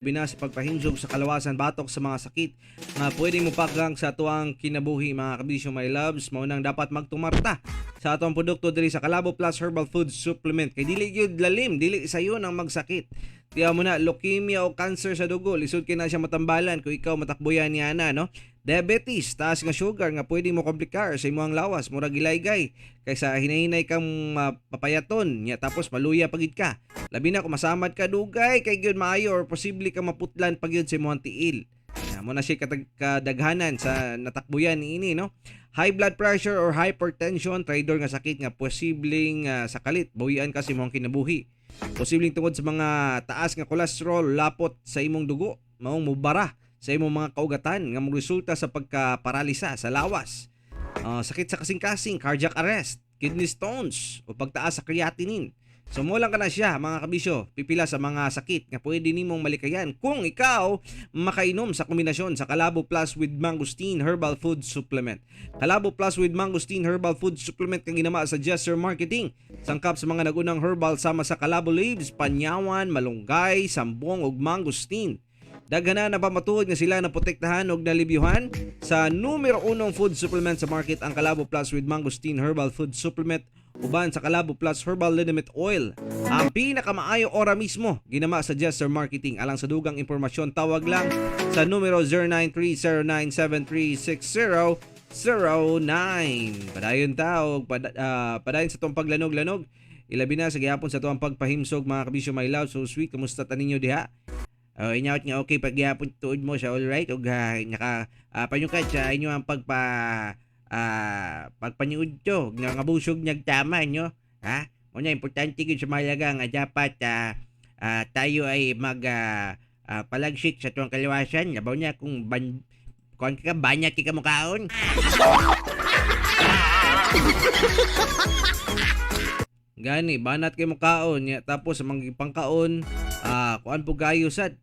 bina sa pagpahinsog sa kalawasan batok sa mga sakit nga pwede mo pagang sa tuang kinabuhi mga kabisyo my loves mao nang dapat magtumarta sa atong produkto diri sa Calabo Plus Herbal Food Supplement kay dili gyud lalim dili sayo nang magsakit. Tiya mo na leukemia o cancer sa dugo lisod kay na siya matambalan kung ikaw matakbuyan niya na no. Diabetes, taas nga sugar nga pwede mo komplikar sa imong lawas, murag gilaygay kaysa hinahinay kang papayaton nya tapos maluya pagid ka. Labi na kung masamad ka dugay kay gyud maayo or posible ka maputlan pag yun sa imong tiil. Mo na siya kadaghanan sa natakbuyan niini no. High blood pressure or hypertension, traidor nga sakit nga posibleng sakalit buhian ka sa imong kinabuhi. Posibleng tungod sa mga taas nga cholesterol, lapot sa imong dugo, maong mubara sa imong mga kaugatan nga resulta sa pagkaparalisa sa lawas. Sakit sa kasing-kasing, cardiac arrest, kidney stones o pagtaas sa creatinine. So mo lang ka na siya mga kabisyo, pipila sa mga sakit nga pwede nimong malikayan kung ikaw makainom sa kombinasyon sa Calabo Plus with Mangosteen Herbal Food Supplement. Calabo Plus with Mangosteen Herbal Food Supplement kang ginama sa Gesture Marketing. Sangkap sa mga nagunang herbal sama sa Calabo leaves, panyawan, malunggay, sambong ug mangosteen. Daghana na ba matuod nga sila na protektahan og nalibyuhan sa numero 1 food supplement sa market ang Calabo Plus with Mangosteen Herbal Food Supplement uban sa Calabo Plus Herbal Liniment Oil. Ang pinakamaayo ora mismo ginama sa Gesture Marketing. Alang sa dugang impormasyon tawag lang sa numero 0930973609. Padayon taog padayon sa tong paglanog-lanog. Ilabi na sa gihapon sa tuang pagpahimsog mga kabisyo my love. So sweet, kamusta ta ninyo diha? Inyawat nga okay pag gihapon tuod mo sa all right og naka panyukat sa inyo ang pagpaniud to nga busog nyag tama nyo ha mo nya importante gid sa malaga nga dapat tayo ay mag palagsik sa tuwang kaliwasan labaw niya kung kuan ka banya ti ka mukaon. Gani banat kay mukaon nya tapos sa mga pangkaon kuan po gayo sad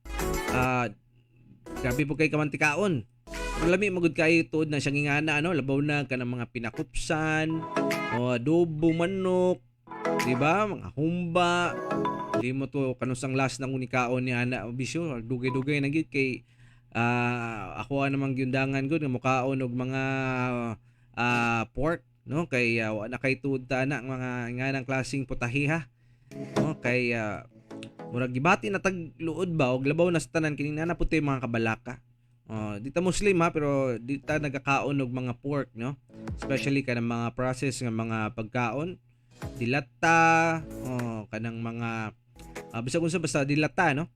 grabe po kay kamantikaon. Lami magud kayo tuod na siyang ingana ano labaw na kanang mga pinakupsan o adobo manok di ba mga humba di mo to kanusang last ng unikaon ni ana bisyo dugay-dugay na gid kay ako namang gyundangan gud nga mukaon og mga pork no kay na kay tuod ta na mga inganang klaseng putahiha no kay murag gibati na tagluod ba og labaw na sa tanan kini na puti mga kabalaka. Di ta Muslim ha pero di ta nagakaon og mga pork no. Especially kanang mga process nga mga pagkaon, dilata, kanang mga bisag unsa basta dilata no.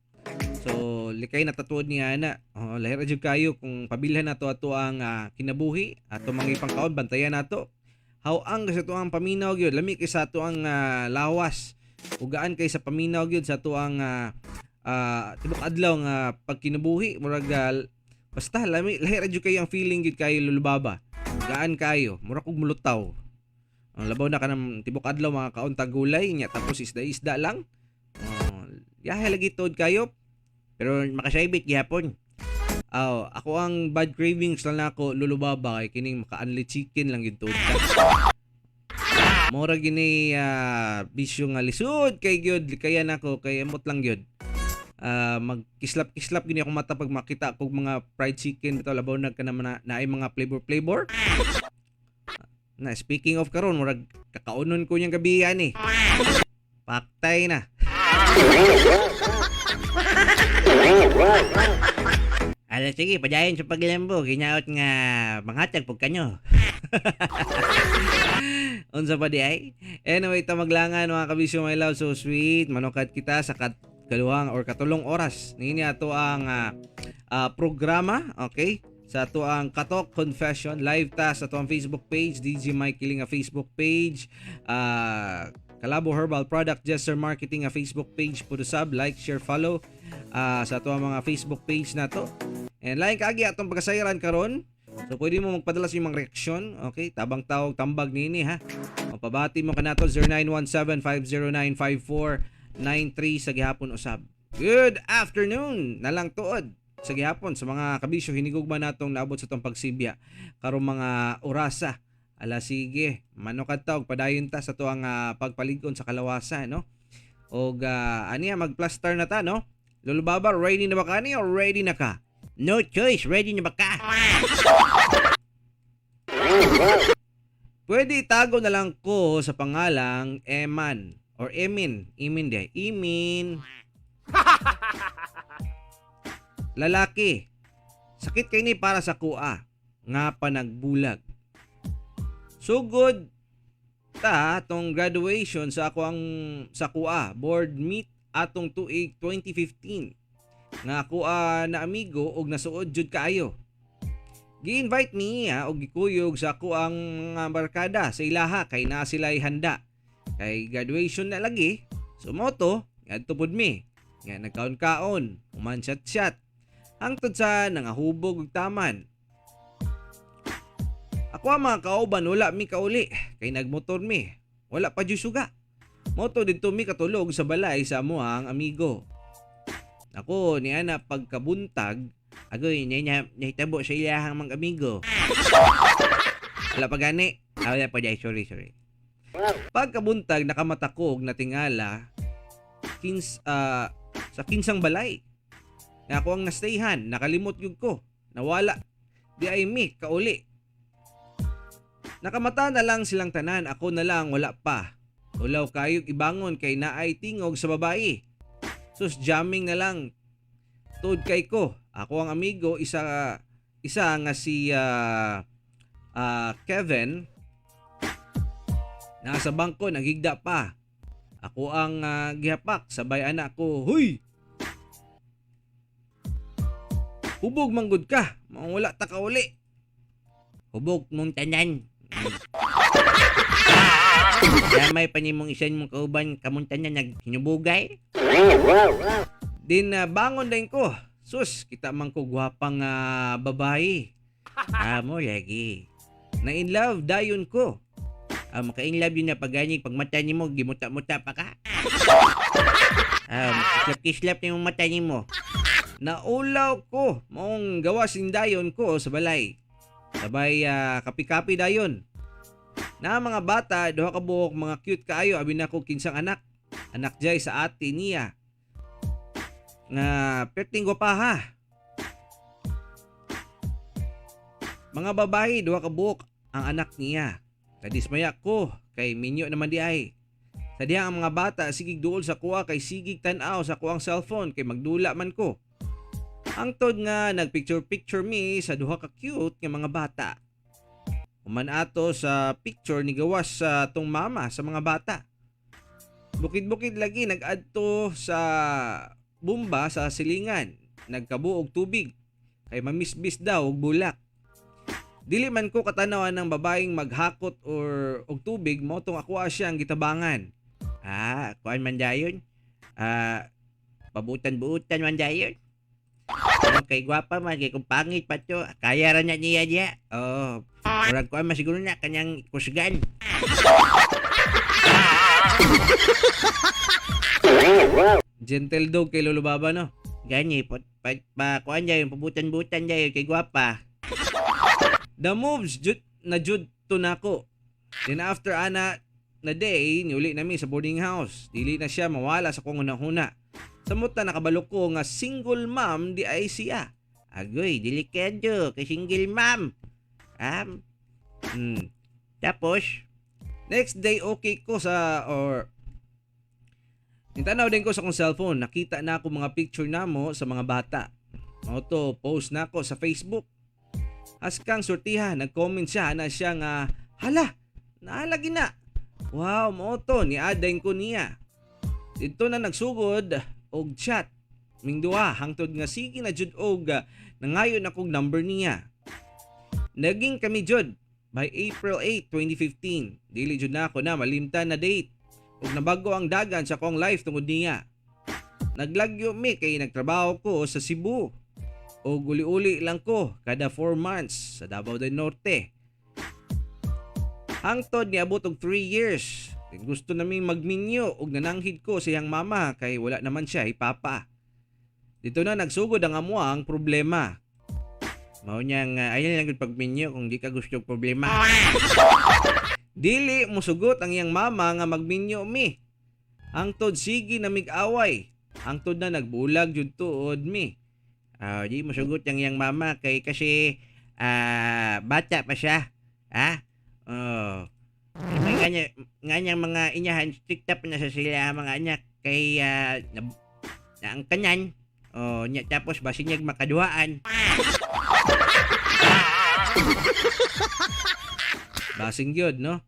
So likay na tatuod niya na. Lahir jud kayo kung pabilhan nato ato ang kinabuhi ato mga ipangkaon bantayan nato. Hawang sa tuang paminaw gyud lami kay sa tuang lawas. Ugaan kay sa paminaw gyud sa tuang tibok adlaw nga pagkinabuhi murag basta lahir jud kayo ang feeling gyud kayo lulubaba. Gaan kayo murag og mulutaw. Ang labaw na kanang tibok adlaw mga kauntag gulay nya tapos isda lang. Yahe lagi tuod kayo pero makasaybit gihapon. Ako ang bad cravings lang nako lulubaba kay kining maka-unli chicken lang gyud tuod ka. Mora gini bisyo nga lisod kay gyud kaya nako kay amot lang gyud. Magkislap-kislap gini ako mata pag makita kog mga fried chicken bitaw labaw na naman naay mga flavor. Na speaking of karon murag kakaunon ko niyang gabi ani. Paktay na. Sige, padayon sa paglambo. Ginaot nga manghatag pug kanyo. Unsa pa di ay? Anyway, maglangan mga kabisyo my love so sweet. Manukad kita sa kaluhang or katulong oras. Nini ato ang programa, okay? Sa ato ang Katok Confession live ta sa ato ang Facebook page, DJ Mike Kiling nga Facebook page, Calabo Herbal Product Gesture Marketing nga Facebook page, pudo sub, like, share, follow sa ato ang mga Facebook page nato. And lain kaagi atong pagkasayran karon. So pwede mo magpadala sa imong reaksyon, okay? Tabang tawag tambag nini ha. O pabati mo kanato 0917-509-5493 sa gihapon usab. Good afternoon nalang tuod sa gihapon sa mga kabisyo hinigugma natong naabot sa tong pagsibya karong mga orasa. Sige, manukad ta og padayon ta sa tuang pagpalig-on sa kalawasan no. Og aniya magplaster na ta no. Lolo Baba, ready na ba ka ni o ready na ka? No choice, ready na ba ka? Pwede itago na lang ko sa pangalang Eman or Emin. Imin de. Imin. Lalaki. Sakit kay ni para sa kuha. Nga pa nagbulag. Sugod ta atong graduation sa ako ang sa kuha. Board meet atong tuig 2015. Nga kuha na amigo og nasuod jud kaayo. Gi-invite niya og gikuyog sa ako ang mga barkada sa ilaha kay na sila'y handa. Kay graduation na lagi, sumoto, ngadto pud mi. Nga nagkaon-kaon, uman chat-chat. Hangtod sa nangahubog og taman. Ako ang mga kauban wala mi kauli kay nagmotor mi. Wala pa jud suga. Moto didto mi katulog sa balay sa amuang amigo. Ako niya na pagkabuntag agoy, nahitabo sa ilahang mga amigo. Wala pa gani. Wala pa dahil, sorry. Pagkabuntag, nakamatakog na tingala sa kinsang balay. Nga ako ang nastayhan, nakalimot yun ko. Nawala. Di ay mi, kauli. Nakamata na lang silang tanan, ako na lang wala pa. Ulaw kayog ibangon kay naay tingog sa babae. Sus, jamming na lang. Tuod kay ko. Ako ang amigo, isa nga si Kevin. Nasa bangko, naghigda pa. Ako ang gihapak, sabay anak ko, huy! Hubog manggod ka, wala ta ka uli. Hubog mong tanan. Damay pa ni mong isan mong kauban kamong tanan naghinubugay. Din bangon din ko. Sus, kita man ko gwapang babae. Amo lagi. Na in love dayon ko. Maka-inlove yun na pagani pag mata ni mo gimuta-muta pa ka. Kislap-kislap ni mong mata ni mo. Naulaw ko mong gawa sindayon ko sa balay. Sabay kapi-kapi dayon. Na mga bata, duha ka buhok, mga cute kaayo, abi na ko kinsang anak. Anak jay sa ate niya. Nga perting pa ha. Mga babae, duha ka buhok ang anak niya. Kadismaya ko kay minyo naman di ay. Sa diha ang mga bata sigig duol sa kuha kay sigig tan-aw sa kuang cellphone kay magdula man ko. Hangtod nga nagpicture-picture mi sa duha ka cute nga mga bata. Uman ato sa picture ni gawas sa tong mama sa mga bata. Bukid-bukid lagi nag-adto sa bumba sa silingan. Nagkabuog tubig kay mamisbis daw og bulak. Dili man ko katanawan ng babaeng maghakot or og tubig mo tong ako siya ang gitabangan. Kuan man dayon? Pabutan-buutan man dayon? Kay gwapa man, kay kung pangit pa to, kaya ra niya diya. Murag kuan man siguro na kanyang kusgan. Gentle dog kay Lolo Baba no. Gani, kuan dayon, pabutan-buutan dayon kay gwapa. The moves jud to nako. Then after ana na day, niuli nami sa boarding house. Dili na siya mawala sa kong hunahuna. Samot na nakabalo ko nga single mom di ay siya. Agoy, delikado kay single mom. Tapos, next day okay ko nitanaw din ko sa kong cellphone. Nakita na ako mga picture namo sa mga bata. Auto post na ako sa Facebook. Askang sortiha, nag-comment siya na siya nga, hala, naalagi na. Wow, moto, niadayin ko niya. Dito na nagsugod og chat. Mingduha, hangtod nga sige na jud og nangayon akong number niya. Naging kami jud by April 8, 2015. Dili jud na ako na malimtan na date. Ug nabago ang dagan sa kong life tungod niya. Naglagyo mi kay nagtrabaho ko sa Cebu. O guli-uli lang ko kada 4 months sa Davao del Norte. Hangtod niabot og 3 years. Kung gusto namin magminyo og nananghid ko sa iyang mama kay wala naman siya ipapa. Dito na nagsugod ang amuang problema. Mao niyang ayan lang gud pagminyo kung di ka gusto og problema. Dili mo sugot ang iyang mama nga magminyo mi. Hangtod sige na mig-away. Hangtod na nagbulag jud tuod mi. Di mo sugot yang mama kay kasi bata pa siya. Ha? Oh. May nganyang mga inyahan strikta pa na sa sila mga anak kay na ang kanan. Nya tapos basinyag makaduhaan. Basing gyud no.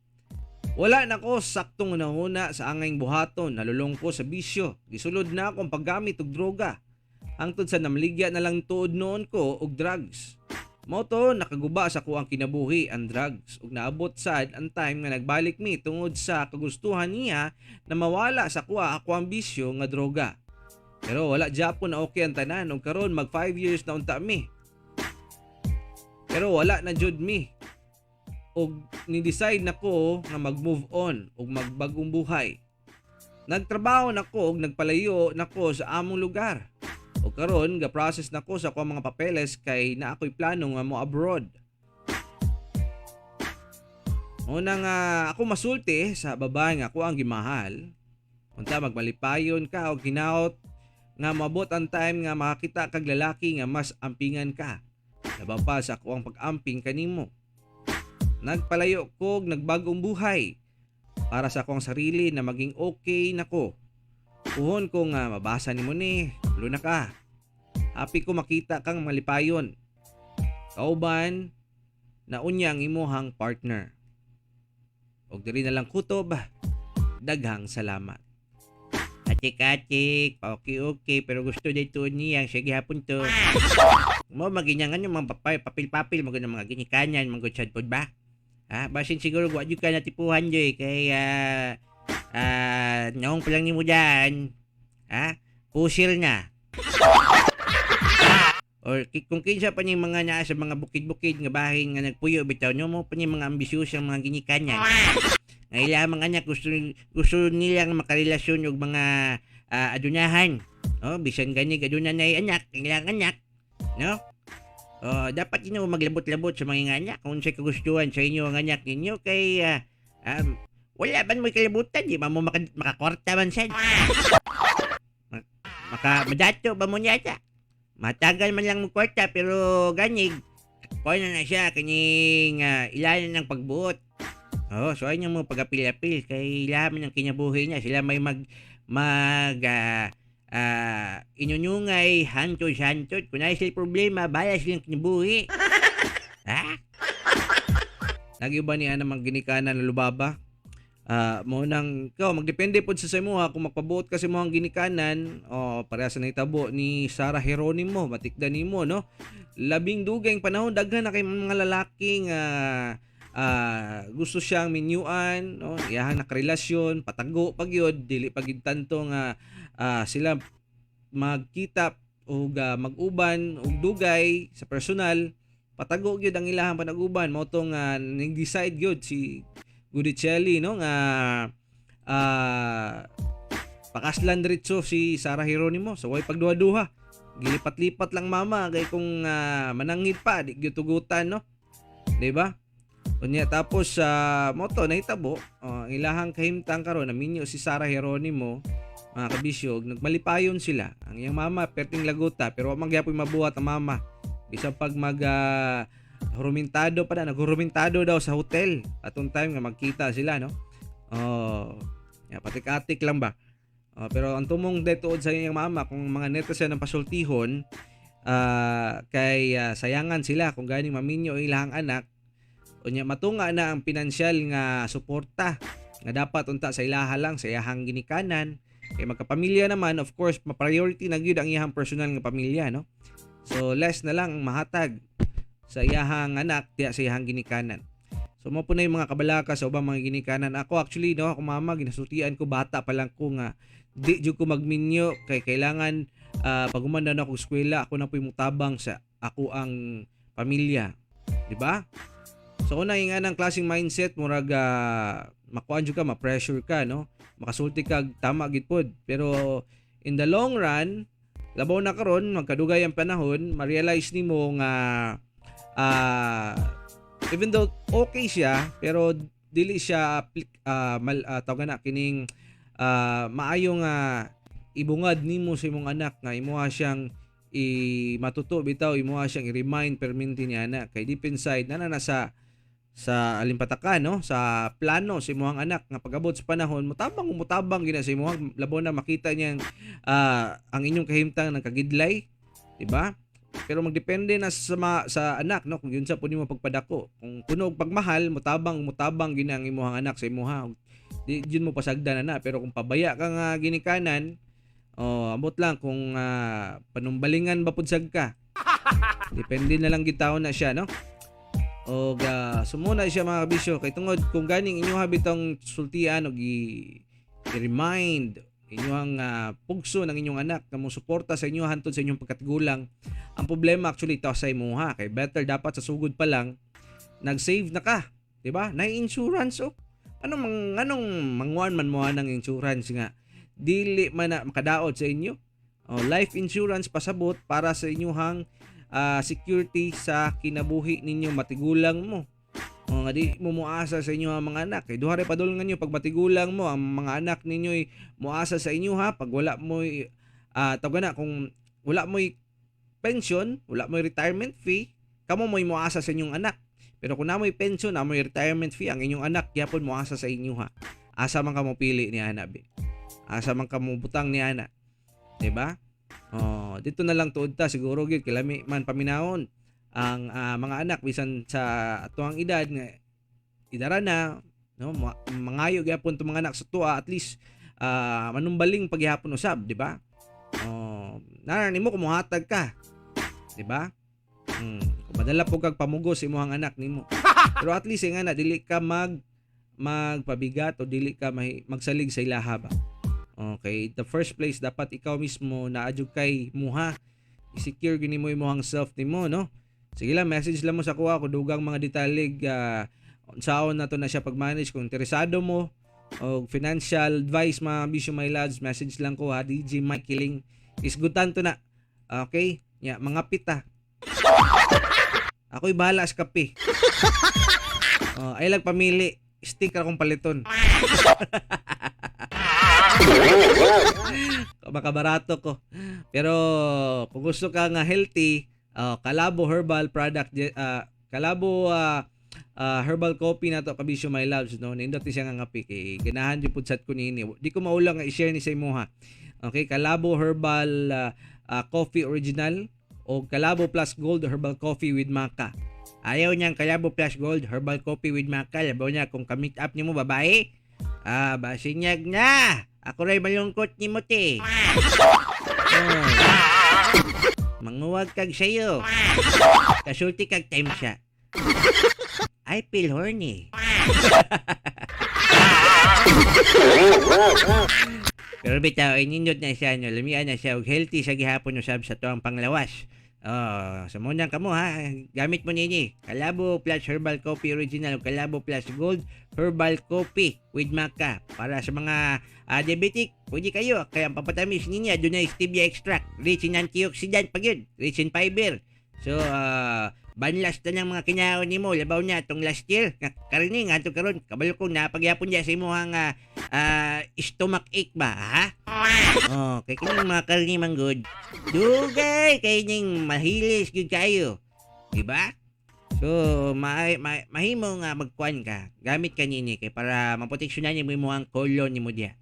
Wala na ko saktong unahuna sa angayng buhaton, nalulong ko sa bisyo. Gisulod na akong paggamit og droga. Hangtod sa namligya na lang tuod noon ko og drugs. Mao to nakaguba sa ko ang kinabuhi ang drugs ug naabot sad ang time nga nagbalik mi tungod sa kagustuhan niya na mawala sa kuha ako ang bisyo nga droga. Pero wala gyapon na okay ang tanan ug karon mag 5 years na unta mi. Pero wala na jud mi. Og ni-decide na ko nga mag-move on og magbagong buhay. Nagtrabaho na ko og nagpalayo na ko sa among lugar. O karon ga-process na ko sa akong mga papeles kay na ako'y plano nga mo abroad. Una nga ako masulti sa babae nga ako ang gimahal. Unta magbalipayon ka og hinaot nga mabot ang time nga makakita kag lalaki nga mas ampingan ka. Laban pa sa ako ang pag-amping kanimo. Nagpalayo ko og nagbagong buhay para sa akong sarili na maging okay na ko. Puhon ko nga mabasa nimo ni, luna ka. Happy ko makita kang malipayon. Kauban na unyang imuhang partner. Og diri na lang kutob. Daghang salamat. Atik-atik, okay, pero gusto dito niya, sige hapon to. Mo maginyangan yung mga papil-papil, mga mga ginikanan, mga gutsad po ba? Basin siguro wag ka natipuhan joy kay naong pa lang nimo dyan. Pusil na. Or kung kinsa pa niyang mga naa sa mga bukid-bukid nga bahay nga nagpuyo bitaw nyo mo pa niyang mga ambisyosang mga ginikanan. Nga ilamang anak gusto nilang makarelasyon og mga adunahan. Bisan ganig adunan na anak, ilang anak, no? Dapat inyo maglabot-labot sa mga anak kung sa kagustuhan sa inyo ang anak ninyo kay wala ban mo kalibutan, di ba mo makakwarta man sad. Madato ba mo niya siya? Matagal man lang mo kwarta pero ganig. Kaya na siya kanyang ilalan ng pagbuot. So ay mo pag-apil-apil kay ilaman ng kinabuhi niya. Sila may inunyungay, hantod-hantod. Kung ay sila problema, bala silang kinabuhi. Lagi ba niya namang ginikanan na lubaba? Mo nang ikaw magdepende pod sa imo ha kung magpabuot kasi mo ang ginikanan parehas na itabo ni Sarah Geronimo matikdan nimo no. Labing dugay panahon daghan na kay mga lalaking gusto siyang minyuan no, iyahang nakarelasyon patago pagyod dili pagid tanto nga sila magkita o mag-uban og dugay sa personal patago gyud ang ilahang panag-uban mao tong nag-decide gyud si Gudicelli no nga pakaslan diretso si Sarah Geronimo so way pagduha-duha gilipat-lipat lang mama kay kung manangit pa di gyud tugutan no di ba unya tapos mo to nahitabo ang ilahang kahimtang karon na minyo si Sarah Geronimo mga kabisyo nagmalipayon sila ang iyang mama perting laguta pero wa magyapon mabuhat ang mama bisa pag hurumentado pa na naghurumentado daw sa hotel atong time nga magkita sila no patik-atik lang ba pero ang tumong detood sa iyang mama kung mga netizen ng pasultihon kay sayangan sila kung ganing maminyo ilahang anak unya matunga na ang pinansyal nga suporta nga dapat unta sa ilaha lang sa iyahang ginikanan kay magkapamilya naman of course ma-priority na gyud ang iyahang personal nga pamilya no so less na lang mahatag sa iyahang anak tiya sa iyahang ginikanan so mo po na yung mga kabalaka sa ubang mga ginikanan ako actually no ako mama ginasutian ko bata pa lang ko nga di jud ko magminyo kay kailangan pag humanda na ako eskwela ako na po yung tabang sa ako ang pamilya di ba so una yung anang klaseng mindset murag makuan jud ka ma-pressure ka no makasulti ka tama gid pod pero in the long run labaw na karon magkadugay ang panahon ma-realize nimo nga even though okay siya pero dili siya tawag na kining maayong ibungad nimo sa imong anak nga imuha siyang matuto bitaw, imuha siyang i-remind perminti ni anak kay deep inside na sa alimpataka no, sa plano sa imong anak nga pag-abot sa panahon mutabang gina sa imong labo na makita niyang ang inyong kahimtang nagkagidlay, di ba? Pero magdepende na sa anak no, kung yun sa puno mo pagpadako. Kung puno og pagmahal, mutabang gina ang imong anak sa imuha. Di yun mo pasagdan na, pero kung pabaya ka nga ginikanan, ambot lang kung panumbalingan ba pudsag ka. Depende na lang gitaw na siya no. O sumuna siya mga kabisyo kay tungod kung ganing inyo habitang sultian og i-remind inyong pugso ng inyong anak na mo suporta sa inyo hantod sa inyong pagkatigulang. Ang problema actually ito sa imuha kay better dapat sa sugod pa lang nag-save na ka, di ba? Na insurance anong mangwan man mo ng insurance nga dili man na makadaot sa inyo. Life insurance pasabot para sa inyong security sa kinabuhi ninyo matigulang mo. Nga di mo muasa sa inyo ang mga anak. Duha ray padulngan nyo pag matigulang mo ang mga anak ninyo muasa sa inyo ha. Pag wala mo tawag kung wala mo pension, wala mo retirement fee, kamo mo muasa sa inyong anak. Pero kung namoy pension, namoy retirement fee, ang inyong anak gyapon muasa sa inyo ha. Asa man ka mo pili ni ana be. Asa man ka mo butang ni ana. Diba? Dito na lang tuod ta siguro gyud kilami man paminahon ang mga anak bisan sa atuang edad nga idara na no mangayo gyapon to mga anak sa tuwa at least manumbaling paghihapon usab, di ba? Naran nimo kumuhatag ka, di ba? Madala po kag pamugos imong anak nimo. Pero at least nga na dili ka magpabigat o dili ka magsalig sa ilaha ba. Okay, the first place dapat ikaw mismo naadyo kay muha i-secure gini mo imong self nimo no. Sige lang, message lang mo sa kuha ko dugang mga detalig unsaon na to na siya pag-manage. Kung interesado mo o financial advice mga bisyo my lads, message lang ko ha, DJ Mike Kiling. Isgutan to na. Okay? Mga pita. Ako'y bahala sa kape. Ay lang pamili. Sticker akong paliton. Baka barato ko. Pero kung gusto ka nga healthy, Calabo herbal product, Calabo herbal coffee na to kabisyo my loves no. Nindot siya nga ngapi kay ganahan di pud sat ko nini. Di ko maulang nga i-share ni sa imuha. Okay, Calabo herbal coffee original o Calabo plus gold herbal coffee with maca. Ayaw niyang Calabo plus gold herbal coffee with maca. Labaw niya kung ka-meet up niyo mo babae. Basinyag na. Ako ray malungkot ni mo te. Manguwag kag sayo. Kasulti kag time siya. I feel horny. Pero bitaw, inindot na siya, no? Lumian na siya, healthy sa gihapon usab sa tuwang panglawas. Sa munang kamo ha, gamit mo nini. Calabo plus herbal coffee original, Calabo plus gold herbal coffee with maca. Para sa mga diabetic, pwede kayo. Kaya ang papatamis niya, doon na stevia extract. Rich in antioxidant pag yun. Rich in fiber. So, banlas na ng mga kinaon ni mo. Labaw niya itong last year. Karining, ato karon kabalo kong napagyapon niya sa imuhang stomach ache ba, ha? Kay kining mga karining manggod. Dugay, kay ning mahilis gud kayo. Diba? So, mahimo nga magkuan ka. Gamit ka nini kay para maproteksyonan niyo mo imuhang kolon ni mo diya.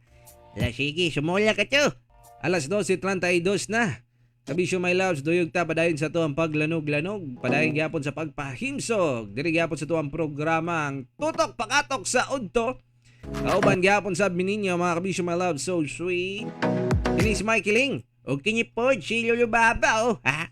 Sige, sumula ka to. Alas 12:32 na. Kabisyo my loves, duyog ta padayon sa tuwang paglanog-lanog. Padayon gyapon sa pagpahimsog. Diri gyapon sa tuwang programang Tutok Pakatok sa Udto. Kauban gyapon sa mininyo mga kabisyo my loves, so sweet. Kini si Mike Kiling. O kinipod si Lolo Baba, ha?